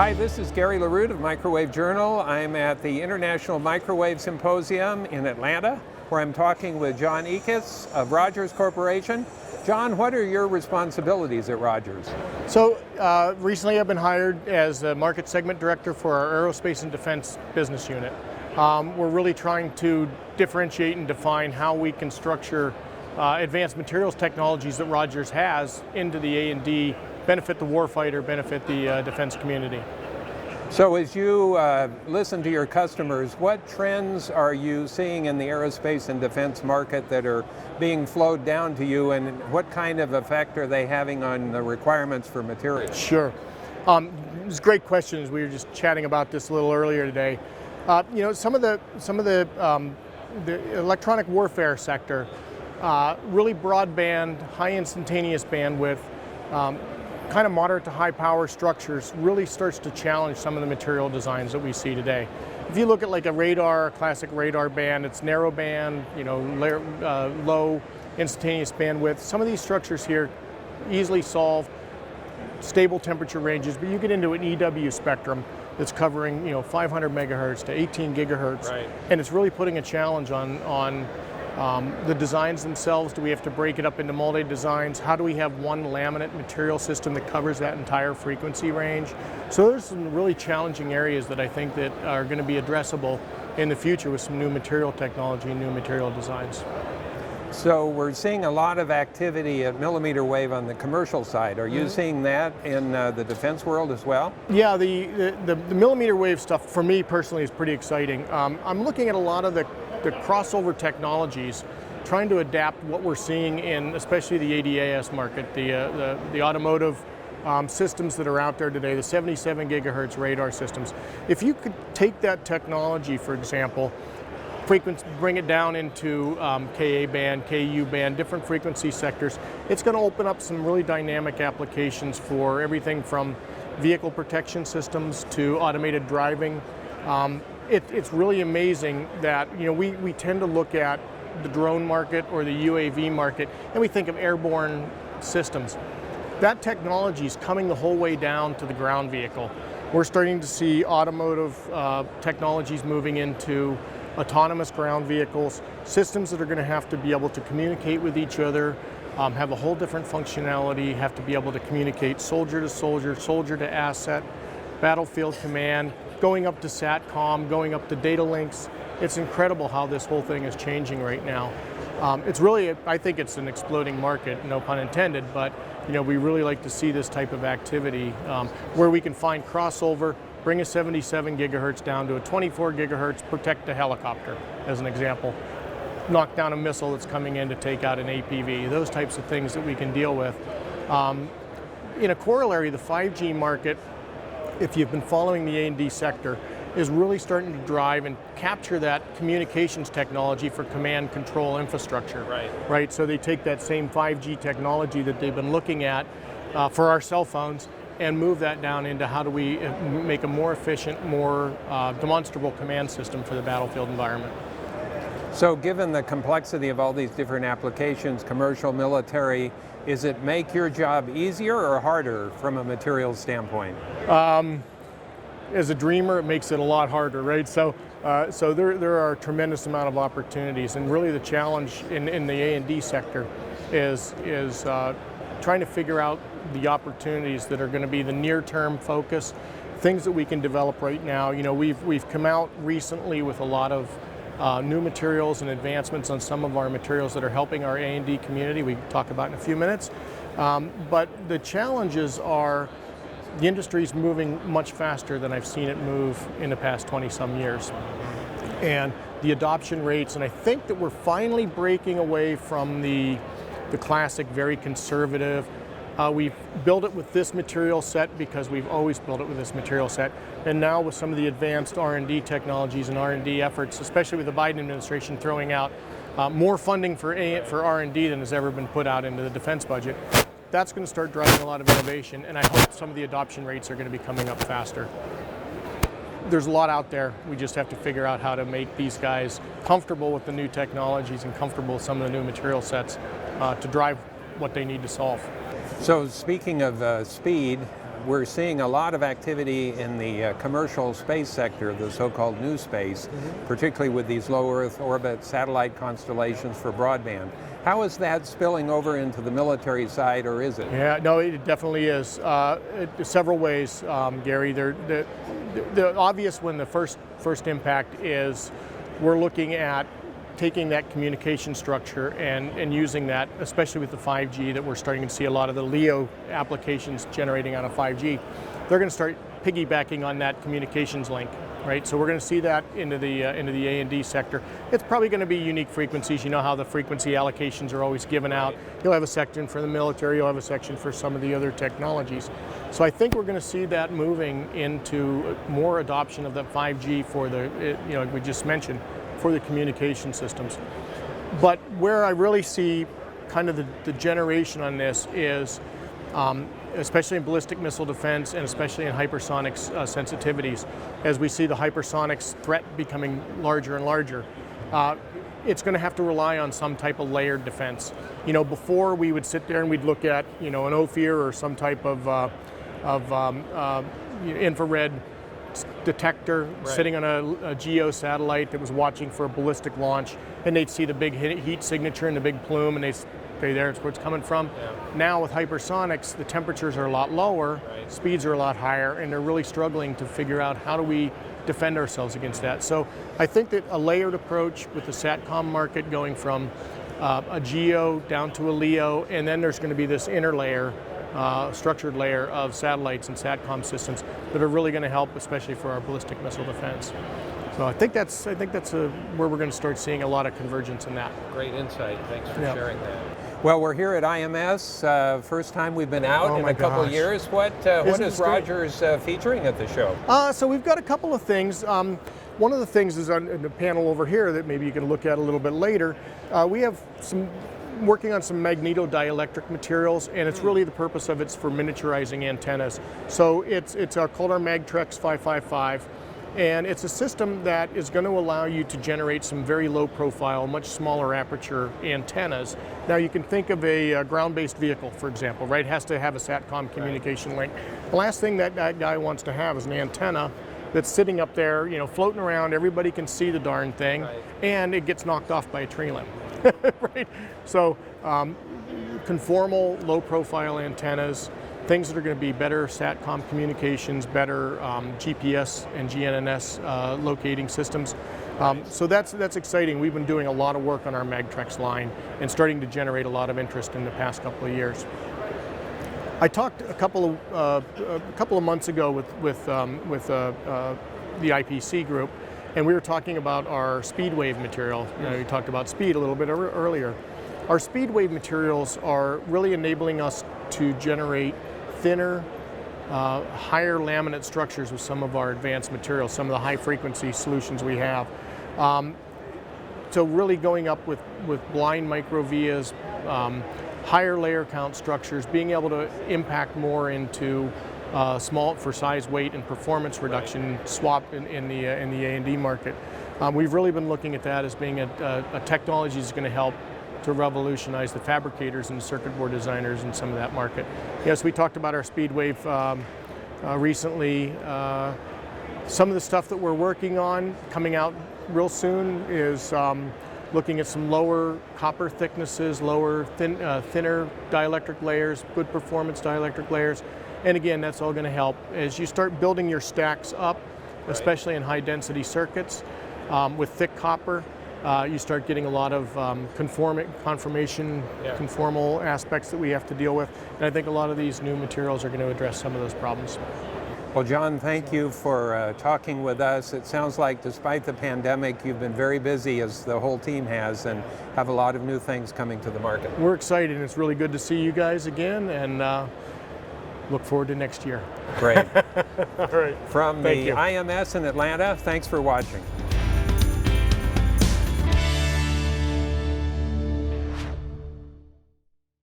Hi, this is Gary LaRue of Microwave Journal. I'm at the International Microwave Symposium in Atlanta, where I'm talking with John Ekis of Rogers Corporation. John, what are your responsibilities at Rogers? So recently I've been hired as the market segment director for our aerospace and defense business unit. We're really trying to differentiate and define how we can structure advanced materials technologies that Rogers has into the A&D, benefit the warfighter, benefit the defense community. So as you listen to your customers, what trends are you seeing in the aerospace and defense market that are being flowed down to you, and what kind of effect are they having on the requirements for materials? Sure. It's a great question. We were just chatting about this a little earlier today. You know, some of the electronic warfare sector, really broadband, high instantaneous bandwidth, kind of moderate to high power structures really starts to challenge some of the material designs that we see today. If you look at like a radar, a classic radar band, it's narrow band, you know, low instantaneous bandwidth. Some of these structures here easily solve stable temperature ranges, but you get into an EW spectrum that's covering, you know, 500 megahertz to 18 gigahertz, right. And it's really putting a challenge on the designs themselves. Do we have to break it up into multi-designs? How do we have one laminate material system that covers that entire frequency range? So there's some really challenging areas that I think that are going to be addressable in the future with some new material technology and new material designs. So we're seeing a lot of activity at millimeter wave on the commercial side. Are you seeing that in the defense world as well? Yeah, the millimeter wave stuff for me personally is pretty exciting. I'm looking at a lot of the crossover technologies, trying to adapt what we're seeing in especially the ADAS market, the automotive systems that are out there today, the 77 gigahertz radar systems. If you could take that technology, for example, bring it down into Ka band, Ku band, different frequency sectors, it's going to open up some really dynamic applications for everything from vehicle protection systems to automated driving. It's really amazing that, you know, we tend to look at the drone market or the UAV market and we think of airborne systems. That technology is coming the whole way down to the ground vehicle. We're starting to see automotive technologies moving into autonomous ground vehicles, systems that are going to have to be able to communicate with each other, have a whole different functionality, have to be able to communicate soldier to soldier, soldier to asset, battlefield command, going up to SATCOM, going up to data links. It's incredible how this whole thing is changing right now. It's really, I think it's an exploding market, no pun intended, but you know, we really like to see this type of activity where we can find crossover, bring a 77 gigahertz down to a 24 gigahertz, protect a helicopter, as an example. Knock down a missile that's coming in to take out an APV, those types of things that we can deal with. In a corollary, the 5G market, if you've been following the A&D sector, is really starting to drive and capture that communications technology for command control infrastructure. Right. So they take that same 5G technology that they've been looking at for our cell phones and move that down into how do we make a more efficient, more demonstrable command system for the battlefield environment. So given the complexity of all these different applications, commercial, military, is it make your job easier or harder from a materials standpoint? As a dreamer, it makes it a lot harder, right? So there are a tremendous amount of opportunities, and really the challenge in the A&D sector is trying to figure out the opportunities that are going to be the near-term focus, things that we can develop right now. You know, we've come out recently with a lot of new materials and advancements on some of our materials that are helping our A&D community. We can talk about in a few minutes. But the challenges are the industry's moving much faster than I've seen it move in the past 20-some years. And the adoption rates, and I think that we're finally breaking away from the classic, very conservative, we've built it with this material set because we've always built it with this material set. And now with some of the advanced R&D technologies and R&D efforts, especially with the Biden administration throwing out more funding for R&D than has ever been put out into the defense budget, that's going to start driving a lot of innovation, and I hope some of the adoption rates are going to be coming up faster. There's a lot out there. We just have to figure out how to make these guys comfortable with the new technologies and comfortable with some of the new material sets to drive what they need to solve. So speaking of speed, we're seeing a lot of activity in the commercial space sector, the so-called new space, particularly with these low Earth orbit satellite constellations for broadband. How is that spilling over into the military side, or is it? Yeah, no, it definitely is. Several ways, Gary. The obvious one, the first impact is we're looking at taking that communication structure and using that, especially with the 5G, that we're starting to see a lot of the LEO applications generating out of 5G. They're going to start piggybacking on that communications link, right? So we're going to see that into the A&D sector. It's probably going to be unique frequencies. You know how the frequency allocations are always given out. You'll have a section for the military. You'll have a section for some of the other technologies. So I think we're going to see that moving into more adoption of the 5G for the, we just mentioned, for the communication systems. But where I really see kind of the generation on this is, especially in ballistic missile defense and especially in hypersonics sensitivities, as we see the hypersonics threat becoming larger and larger, it's going to have to rely on some type of layered defense. Before we would sit there and we'd look at, an OFIR or some type of infrared detector sitting on a GEO satellite that was watching for a ballistic launch, and they'd see the big heat signature and the big plume, and they'd say, there's where it's coming from. Yeah. Now with hypersonics, the temperatures are a lot lower, speeds are a lot higher, and they're really struggling to figure out how do we defend ourselves against that. So I think that a layered approach with the SATCOM market going from a GEO down to a LEO, and then there's going to be this inner layer, structured layer of satellites and SATCOM systems that are really going to help, especially for our ballistic missile defense. So I think that's where we're going to start seeing a lot of convergence in that. Great insight. Thanks for sharing that. Well, we're here at IMS. First time we've been out in a couple of years. What is Rogers featuring at the show? So we've got a couple of things. One of the things is on the panel over here that maybe you can look at a little bit later. We have working on some magnetodielectric materials, and it's really the purpose of it's for miniaturizing antennas. So it's called our Magtrex 555, and it's a system that is going to allow you to generate some very low profile, much smaller aperture antennas. Now you can think of a ground-based vehicle, for example, right? It has to have a SATCOM communication link. The last thing that guy wants to have is an antenna that's sitting up there, floating around. Everybody can see the darn thing, and it gets knocked off by a tree limb. Right? So conformal, low-profile antennas, things that are going to be better SATCOM communications, better GPS and GNSS locating systems. So that's exciting. We've been doing a lot of work on our Magtrex line and starting to generate a lot of interest in the past couple of years. I talked a couple of months ago with the IPC group, and we were talking about our speed wave material. We talked about speed a little bit earlier. Our speed wave materials are really enabling us to generate thinner, higher laminate structures with some of our advanced materials, some of the high frequency solutions we have. So really going up with blind microvias, higher layer count structures, being able to impact more into small for size, weight, and performance reduction swap in the A&D market. We've really been looking at that as being a technology that's going to help to revolutionize the fabricators and circuit board designers in some of that market. Yes, we talked about our speed wave recently. Some of the stuff that we're working on coming out real soon is looking at some lower copper thicknesses, thinner dielectric layers, good performance dielectric layers. And again, that's all going to help as you start building your stacks up, especially in high density circuits with thick copper. You start getting a lot of conformal aspects that we have to deal with. And I think a lot of these new materials are going to address some of those problems. Well, John, thank you for talking with us. It sounds like despite the pandemic, you've been very busy, as the whole team has, and have a lot of new things coming to the market. We're excited. It's really good to see you guys again, and look forward to next year. Great. All right. From the IMS in Atlanta, thanks for watching.